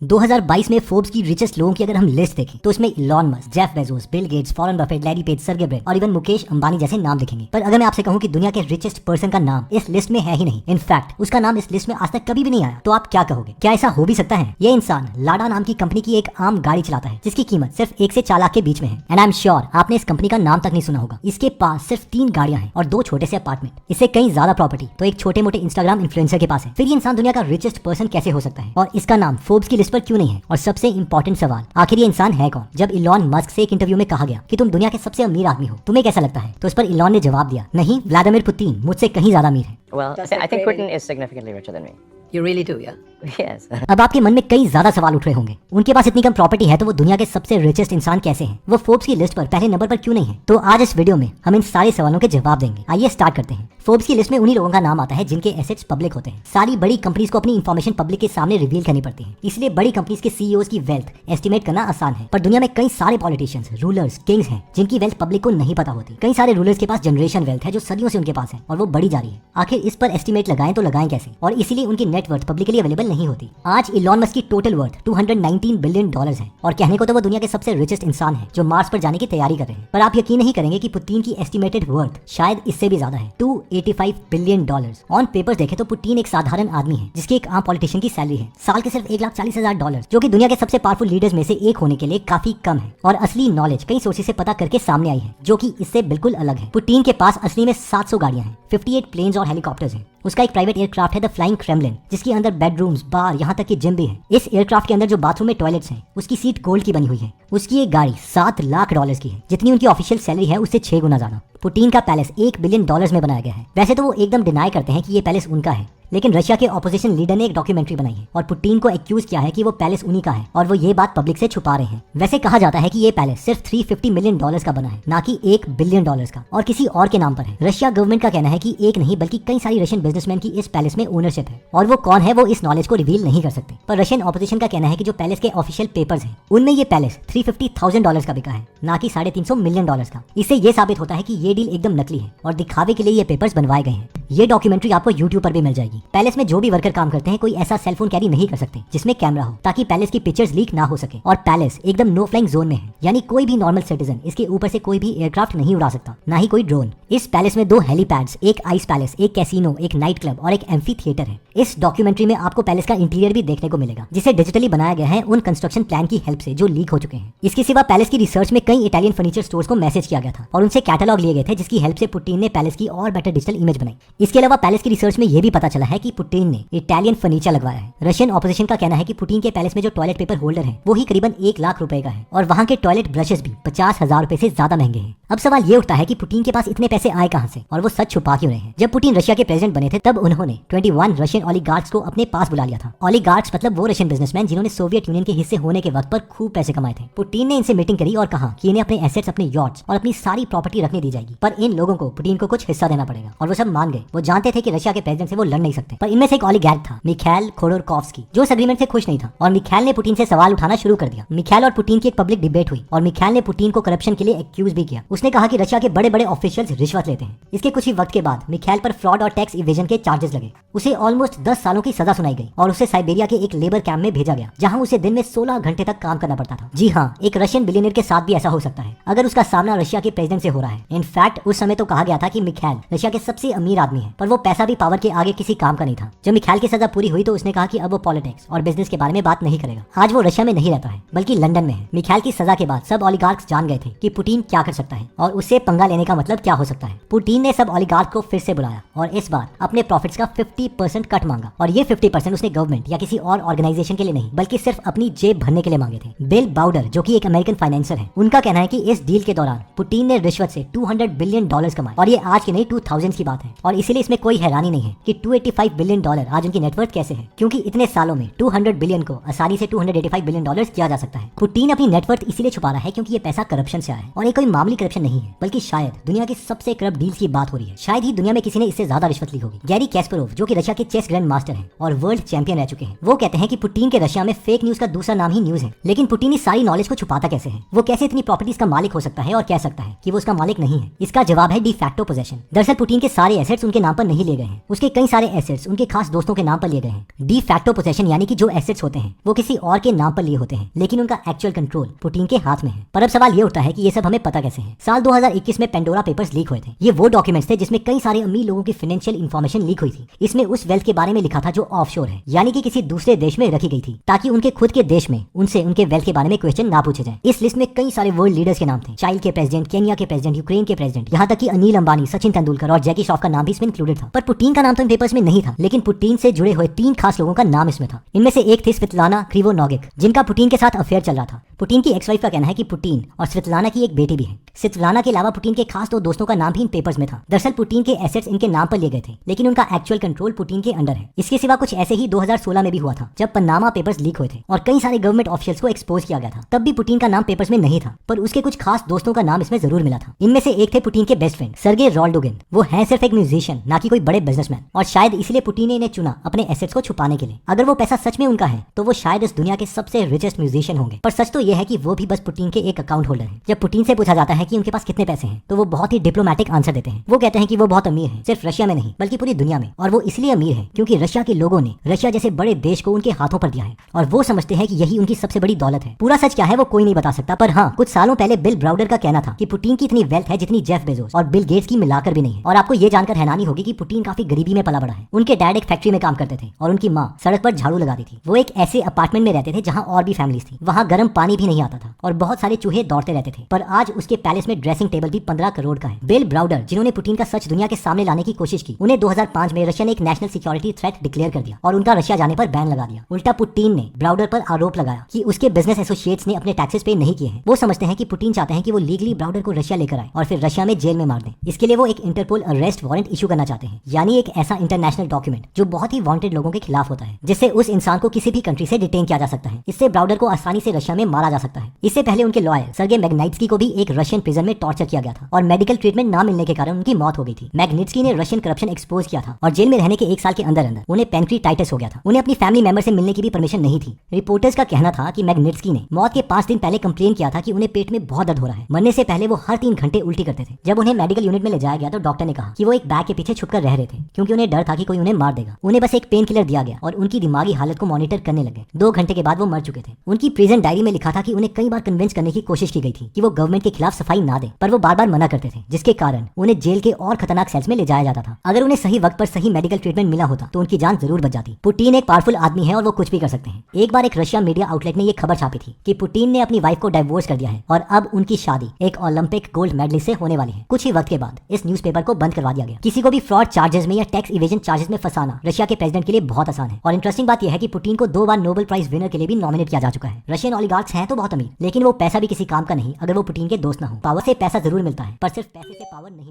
2022 में फोर्ब्स की रिचेस्ट लोगों की अगर हम लिस्ट देखें तो उसमें Elon Musk, Jeff Bezos, Bill Gates, Warren Buffett, Larry page, Sergey Brin और इवन मुकेश अंबानी जैसे नाम दिखेंगे। पर अगर मैं आपसे कहूं कि दुनिया के रिचेस्ट पर्सन का नाम इस लिस्ट में है ही नहीं, इनफैक्ट उसका नाम इस लिस्ट में आज तक कभी भी नहीं आया, तो आप क्या कहोगे? क्या ऐसा हो भी सकता है? ये इंसान लाडा नाम की कंपनी की एक आम गाड़ी चलाता है जिसकी कीमत सिर्फ 1 से 4 लाख के बीच में है। एंड आई एम श्योर आपने इस कंपनी का नाम तक नहीं सुना होगा। इसके पास सिर्फ 3 गाड़ियां हैं और 2 छोटे से अपार्टमेंट। इससे कहीं ज्यादा प्रॉपर्टी तो एक छोटे मोटे इंस्टाग्राम इन्फ्लुएंसर के पास है। फिर ये इंसान दुनिया का रिचेस्ट पर्सन कैसे हो सकता है और इसका नाम फोर्ब्स की लिस्ट पर क्यों नहीं है? और सबसे इंपॉर्टेंट सवाल, आखिर ये इंसान है कौन? जब इलॉन मस्क से एक इंटरव्यू में कहा गया कि तुम दुनिया के सबसे अमीर आदमी हो, तुम्हें कैसा लगता है, तो इस पर इलॉन ने जवाब दिया, नहीं, व्लादिमीर पुतिन मुझसे कहीं ज्यादा अमीर है। Well, I think Putin is significantly richer than me. You really do, yeah? Yes. अब आपके मन में कई ज्यादा सवाल उठ रहे होंगे, उनके पास इतनी कम प्रॉपर्टी है तो वो दुनिया के सबसे रिचेस्ट इंसान कैसे हैं? वो फोर्ब्स की लिस्ट पर पहले नंबर पर क्यों नहीं है? तो आज इस वीडियो में हम इन सारे सवालों के जवाब देंगे। आइए स्टार्ट करते हैं। फोर्ब्स की लिस्ट में उन्हीं लोगों का नाम आता है जिनके एसेट्स पब्लिक होते हैं। सारी बड़ी कंपनीज को अपनी इंफॉर्मेशन पब्लिक के सामने रिवील करनी पड़ती है, इसलिए बड़ी कंपनीज के सीईओज की वेल्थ एस्टिमेट करना आसान है। पर दुनिया में कई सारे पॉलिटिशियंस, रूलर्स, किंग्स हैं जिनकी वेल्थ पब्लिक को नहीं पता होती। कई सारे रूलर्स के पास जनरेशन वेल्थ है जो सदियों से उनके पास है और वो बढ़ी जा रही है। आखिर इस पर एस्टिमेट लगाएं तो लगाएं कैसे? और इसीलिए उनकी नेटवर्थ पब्लिकली अवेलेबल नहीं होती। आज इलॉन मस्क की टोटल वर्थ $219 बिलियन है और कहने को तो वो दुनिया के सबसे रिचेस्ट इंसान है जो मार्स पर जाने की तैयारी कर रहे हैं। पर आप यकीन नहीं करेंगे कि पुतिन की एस्टिमेटेड वर्थ शायद इससे भी ज्यादा है, $285 बिलियन। ऑन पेपर देखे तो पुतिन एक साधारण आदमी है जिसकी एक आम पॉलिटिशियन की सैलरी है साल के सिर्फ $1,40,000, जो कि दुनिया के सबसे पावरफुल लीडर्स में से एक होने के लिए काफी कम है। और असली नॉलेज कई सोर्सेज से पता करके सामने आई है जो कि इससे बिल्कुल अलग है। पुतिन के पास असली में 700 गाड़ियां हैं, 58 प्लेन्स और हेलीकॉप्टर्स हैं। उसका एक प्राइवेट एयरक्राफ्ट है द फ्लाइंग क्रेमलिन, जिसके अंदर बेडरूम्स, बार, यहाँ तक कि जिम भी है। इस एयरक्राफ्ट के अंदर जो बाथरूम में टॉयलेट्स हैं, उसकी सीट गोल्ड की बनी हुई है। उसकी एक गाड़ी $7 लाख की है, जितनी उनकी ऑफिशियल सैलरी है उससे 6 गुना ज्यादा। पुतिन का पैलेस $1 बिलियन में बनाया गया है। वैसे तो वो एकदम डिनाई करते हैं कि ये पैलेस उनका है, लेकिन रशिया के ऑपोजिशन लीडर ने एक डॉक्यूमेंट्री बनाई है और पुतिन को एक्यूज किया है कि वो पैलेस उन्हीं का है और वो ये बात पब्लिक से छुपा रहे हैं। वैसे कहा जाता है कि ये पैलेस सिर्फ $350 मिलियन का बना है, ना कि $1 बिलियन का, और किसी और के नाम पर है। रशिया गवर्नमेंट का कहना है कि एक नहीं बल्कि कई सारी रशियन बिजनेसमैन की इस पैलेस में ओनरशिप है और वो कौन है वो इस नॉलेज को रिवील नहीं कर सकते। पर रशियन ऑपोजिशन का कहना है कि जो पैलेस के ऑफिशियल पेपर्स हैं उनमें ये पैलेस $350,000 का बिका है, ना कि $350 मिलियन का। इससे ये साबित होता है कि ये डील एकदम नकली है और दिखावे के लिए ये पेपर्स बनवाए गए हैं। ये डॉक्यूमेंट्री आपको यूट्यूब पर भी मिल जाएगी। पैलेस में जो भी वर्कर काम करते हैं कोई ऐसा सेलफोन कैरी नहीं कर सकते जिसमें कैमरा हो, ताकि पैलेस की पिक्चर्स लीक ना हो सके। और पैलेस एकदम नो फ्लाइंग जोन में है, यानी कोई भी नॉर्मल सिटीजन इसके ऊपर से कोई भी एयरक्राफ्ट नहीं उड़ा सकता, ना ही कोई ड्रोन। इस पैलेस में 2 हेलीपैड्स, एक आइस पैलेस, एक कैसीनो, एक नाइट क्लब और एक एम्फी थिएटर है। इस डॉक्यूमेंट्री में आपको पैलेस का इंटीरियर भी देखने को मिलेगा, जिसे डिजिटली बनाया गया है उन कंस्ट्रक्शन प्लान की हेल्प से जो लीक हो चुके हैं। इसके सिवा पैलेस की रिसर्च में कई इटालियन फर्नीचर स्टोर्स को मैसेज किया गया था और उनसे कैटलॉग लिए गए थे, जिसकी हेल्प से पुतिन ने पैलेस की और बेटर डिजिटल इमेज बनाई। इसके अलावा पैलेस की रिसर्च में यह भी पता चला है कि पुतिन ने इटालियन फर्नीचर लगवाया है। रशियन ऑपोजिशन का कहना है कि पुतिन के पैलेस में जो टॉयलेट पेपर होल्डर है वो ही करीबन $1 लाख का है और वहाँ के टॉयलेट ब्रशेस भी $50,000 से ज्यादा महंगे हैं। अब सवाल ये उठता है कि पुतिन के पास इतने पैसे आए कहां से और वो सच छुपा क्यों रहे हैं? जब पुतिन रशिया के प्रेसिडेंट बने थे तब उन्होंने 21 रशियन ओलिगार्क्स को अपने पास बुला लिया था। ओलिगार्क्स मतलब वो रशियन बिजनेसमैन जिन्होंने सोवियत यूनियन के हिस्से होने के वक्त पर खूब पैसे कमाए थे। पुतिन ने इनसे मीटिंग करी और कहा कि इन्हें अपने एसेट्स, अपने यॉट्स और अपनी सारी प्रॉपर्टी रखने दी जाएगी, पर इन लोगों को पुतिन को कुछ हिस्सा देना पड़ेगा। और वो सब मान गए। वो जानते थे कि रशिया के प्रेसिडेंट से वो लड़ नहीं सकते। पर इनमें से एक ओलिगार्क था, मिखाइल खोडोरकोव्स्की, जो इस एग्रीमेंट से खुश नहीं था और मिखाइल ने पुतिन से सवाल उठाना शुरू कर दिया। मिखाइल और पुतिन की एक पब्लिक डिबेट हुई और मिखाइल ने पुतिन को करप्शन के लिए एक्यूज भी किया। उसने कहा कि रशिया के बड़े बड़े ऑफिशियल्स रिश्वत लेते हैं। इसके कुछ ही वक्त के बाद मिखाइल पर फ्रॉड और टैक्स इवेजन के चार्जेस लगे। उसे ऑलमोस्ट 10 सालों की सजा सुनाई गई और उसे साइबेरिया के एक लेबर कैंप में भेजा गया, जहां उसे दिन में 16 घंटे तक काम करना पड़ता था। जी हाँ, एक रशियन बिलियनियर के साथ भी ऐसा हो सकता है अगर उसका सामना रशिया के प्रेसिडेंट से हो रहा है। इनफैक्ट उस समय तो कहा गया था कि मिखाइल रशिया के सबसे अमीर आदमी है, पर वो पैसा भी पावर के आगे किसी काम का नहीं था। जब मिखाइल की सजा पूरी हुई तो उसने कहा कि अब वो पॉलिटिक्स और बिजनेस के बारे में बात नहीं करेगा। आज वो रशिया में नहीं रहता है बल्कि लंदन में है। मिखाइल की सजा के बाद सब ओलिगार्क्स जान गए थे कि पुतिन क्या कर सकता है और उससे पंगा लेने का मतलब क्या हो सकता है। पुतिन ने सब ओलिगार्क को फिर से बुलाया और इस बार अपने प्रॉफिट्स का 50% कट मांगा और ये 50% उसने गवर्नमेंट या किसी और ऑर्गेनाइजेशन के लिए नहीं बल्कि सिर्फ अपनी जेब भरने के लिए मांगे थे। बिल बाउडर, जो कि एक अमेरिकन फाइनेंसर है, उनका कहना है कि इस डील के दौरान पुतिन ने रिश्वत से $200 बिलियन कमाए और ये आज की नहीं 2000 की बात है। और इसीलिए इसमें कोई हैरानी नहीं है कि $285 बिलियन आज उनकी नेटवर्थ कैसे है, क्योंकि इतने सालों में 200 बिलियन को आसानी से $285 बिलियन किया जा सकता है। पुतिन अपनी नेटवर्थ इसीलिए छुपा रहा है क्योंकि ये पैसा करप्शन से आया है और ये कोई मामूली करप्शन नहीं है, बल्कि शायद दुनिया की सबसे करप्ट डील्स की बात हो रही है। शायद ही दुनिया में किसी ने इससे ज्यादा रिश्वत ली होगी। गैरी कैस्परोव, जो कि रशिया के चेस ग्रैंड मास्टर हैं और वर्ल्ड चैंपियन रह चुके हैं, वो कहते हैं कि पुतिन के रशिया में फेक न्यूज का दूसरा नाम ही न्यूज है। लेकिन पुतिन इस सारी नॉलेज को छुपाता कैसे है? वो कैसे इतनी प्रॉपर्टीज का मालिक हो सकता है और कह सकता है कि वो उसका मालिक नहीं है? इसका जवाब है डी फैक्टो पोजेशन। दरअसल पुतिन के सारे एसेट्स उनके नाम पर नहीं लिए गए हैं। उसके कई सारे एसेट्स उनके खास दोस्तों के नाम पर लिए गए हैं। डी फैक्टो पोसेशन यानी कि जो एसेट्स होते हैं वो किसी और के नाम पर लिए होते हैं, लेकिन उनका एक्चुअल कंट्रोल पुतिन के हाथ में है। पर अब सवाल ये उठता है कि ये सब हमें पता कैसे है। साल 2021 में पेंडोरा पेपर्स लीक हुए थे। ये वो डॉक्यूमेंट्स थे जिसमें कई सारे अमीर लोगों की फाइनेंशियल इन्फॉर्मेशन लीक हुई थी। इसमें उस वेल्थ के बारे में लिखा था जो ऑफशोर है, यानी कि किसी दूसरे देश में रखी गई थी, ताकि उनके खुद के देश में उनसे उनके वेल्थ के बारे में क्वेश्चन ना पूछे जाए। इस लिस्ट में कई सारे वर्ल्ड लीडर्स के नाम थे, चाइल्ड के प्रेसिडेंट, केन्या के प्रेसिडेंट, यूक्रेन के प्रेसिडेंट, यहाँ तक कि अनिल अंबानी, सचिन तेंदुलकर और जैकी श्रॉफ का नाम भी इसमें इंक्लूडेड था। पर पुतिन का नाम तो इन पेपर्स में नहीं था, लेकिन पुतिन से जुड़े हुए 3 खास लोगों का नाम इसमें था। इनमें से एक थी स्वितलाना क्रिवोनोगिक, जिनका पुतिन के साथ अफेयर चल रहा था। पुतिन की एक्स वाइफ का कहना है कि पुतिन और स्वितलाना की एक बेटी भी है। स्वितलाना के अलावा पुतिन के खास 2 दोस्तों का नाम भी इन पेपर्स में था। दरअसल पुतिन के एसेट्स इनके नाम पर लिए गए थे, लेकिन उनका एक्चुअल कंट्रोल पुतिन के अंडर है। इसके सिवा कुछ ऐसे ही 2016 में भी हुआ था, जब पनामा पेपर्स लीक हुए थे और कई सारे गवर्नमेंट ऑफिशियल्स को एक्सपोज किया गया था। तब भी पुतिन का नाम पेपर्स में नहीं था, पर उसके कुछ खास दोस्तों का नाम इसमें जरूर मिला था। इनमें से एक थे पुतिन के बेस्ट फ्रेंड सर्गे रोल्डोगिन। वो है सिर्फ एक म्यूजिशियन, ना कि कोई बड़े बिजनेसमैन, और शायद इसलिए पुतिन ने इन्हें चुना अपने एसेट्स को छुपाने के लिए। अगर वो पैसा सच में उनका है तो वो शायद इस दुनिया के सबसे रिचेस्ट म्यूजिशियन होंगे। पर सच तो यह है कि वो भी बस पुतिन के एक अकाउंट होल्डर हैं। जब पुतिन से पूछा जाता है कि उनके पास कितने पैसे हैं, तो वो बहुत ही डिप्लोमेटिक आंसर देते हैं। वो कहते हैं कि वो बहुत अमीर हैं, सिर्फ रशिया में नहीं बल्कि पूरी दुनिया में। और वो इसलिए अमीर है क्योंकि रशिया के लोगों ने रशिया जैसे बड़े देश को उनके हाथों पर दिया है, और वो समझते हैं कि यही उनकी सबसे बड़ी दौलत है। पूरा सच क्या है वो कोई नहीं बता सकता, पर हाँ, कुछ सालों पहले बिल ब्राउडर का कहना था कि पुतिन की इतनी वेल्थ है जितनी जेफ बेजोस और बिल गेट्स की मिलाकर भी नहीं है। और आपको ये जानकर हैरानी होगी कि पुतिन काफी गरीबी में पला बड़ा है। उनके डैड एक फैक्ट्री में काम करते थे और उनकी माँ सड़क पर झाड़ू लगाती थी। वो एक ऐसे अपार्टमेंट में रहते थे जहाँ और भी फैमिलीज थी। वहाँ गर्म पानी भी नहीं आता था और बहुत सारे चूहे दौड़ते रहते थे। पर आज उसके पैलेस में ड्रेसिंग टेबल भी 15 करोड़ का है। बिल ब्राउडर, जिन्होंने पुतिन का सच दुनिया के सामने लाने की कोशिश की, उन्हें 2005 में रशिया ने एक नेशनल सिक्योरिटी थ्रेट डिक्लेयर कर दिया और उनका रशिया जाने पर बैन लगा दिया। उल्टा पुतिन ने ब्राउडर पर आरोप लगाया कि उसके बिजनेस एसोसिएट्स ने अपने टैक्सेस पे नहीं किए हैं। वो समझते हैं कि पुतिन चाहते हैं कि वो लीगली ब्राउडर को रशिया लेकर आए और फिर रशिया में जेल में मार दें। इसके लिए वो एक इंटरपोल अरेस्ट वारंट इशू करना चाहते हैं, यानी एक ऐसा इंटरनेशनल डॉक्यूमेंट जो बहुत ही वांटेड लोगों के खिलाफ होता है, जिससे उस इंसान को किसी भी कंट्री से डिटेन किया जा सकता है। इससे ब्राउडर को आसानी से रशिया में मारा जा सकता है। इससे पहले उनके लॉयर सर्गे मैग्नाइट्स्की को भी एक रशियन प्रिजन में टॉर्चर किया गया था और मेडिकल ट्रीटमेंट ना मिलने के कारण उनकी मौत हो गई थी। मैग्निट्स्की ने रशियन करप्शन एक्सपोज किया था और जेल में रहने के 1 साल के अंदर अंदर उन्हें पैंक्रीटाइटिस हो गया था। उन्हें अपनी फैमिली मेंबर से मिलने की भी परमिशन नहीं थी। रिपोर्टर्स का कहना था कि मैग्निट्स्की ने मौत के 5 दिन पहले कंप्लेन किया था कि उन्हें पेट में बहुत दर्द हो रहा है। मरने से पहले वो हर 3 घंटे उल्टी करते थे। जब उन्हें मेडिकल यूनिट में ले जाया गया तो डॉक्टर ने कहा कि वो एक बैग के पीछे छुपकर रह रहे थे, क्योंकि उन्हें डर था कि कोई उन्हें मार देगा। उन्हें बस एक पेन किलर दिया गया और उनकी दिमागी हालत को मॉनिटर करने लगे। 2 घंटे के बाद वो मर चुके थे। उनकी प्रिजन डायरी में लिखा था कि उन्हें कई बार कन्विंस करने की कोशिश की गई थी कि वो गवर्नमेंट के खिलाफ सफाई ना दे, पर वो बार बार मना करते थे, जिसके कारण उन्हें जेल के और खतरनाक सेल्स में ले जाया जाता था। अगर उन्हें सही वक्त पर सही मेडिकल ट्रीटमेंट मिला होता तो उनकी जान जरूर बच जाती। पुतिन एक पावरफुल आदमी है और वो कुछ भी कर सकते हैं। एक बार एक रशिया मीडिया आउटलेट ने ये खबर छापी थी कि पुतिन ने अपनी वाइफ को डाइवोर्स कर दिया है और अब उनकी शादी एक ओलंपिक गोल्ड मेडलिस्ट से होने वाली है। कुछ ही वक्त के बाद इस न्यूज़पेपर को बंद करवा दिया गया। किसी को भी फ्रॉड चार्जेस में या टैक्स इवेजन चार्जेस में फंसाना रशिया के प्रेसिडेंट के लिए बहुत आसान है। और इंटरेस्टिंग बात यह है कि पुतिन को 2 बार नोबेल प्राइज विनर के लिए भी नॉमिनेट किया जा चुका है। रशियन ओलिगार्क्स हैं तो बहुत अमीर, लेकिन वो पैसा भी किसी काम का नहीं अगर वो पुतिन के दोस्त ना हो। पावर से पैसा जरूर मिलता है, पर सिर्फ पैसे से पावर नहीं।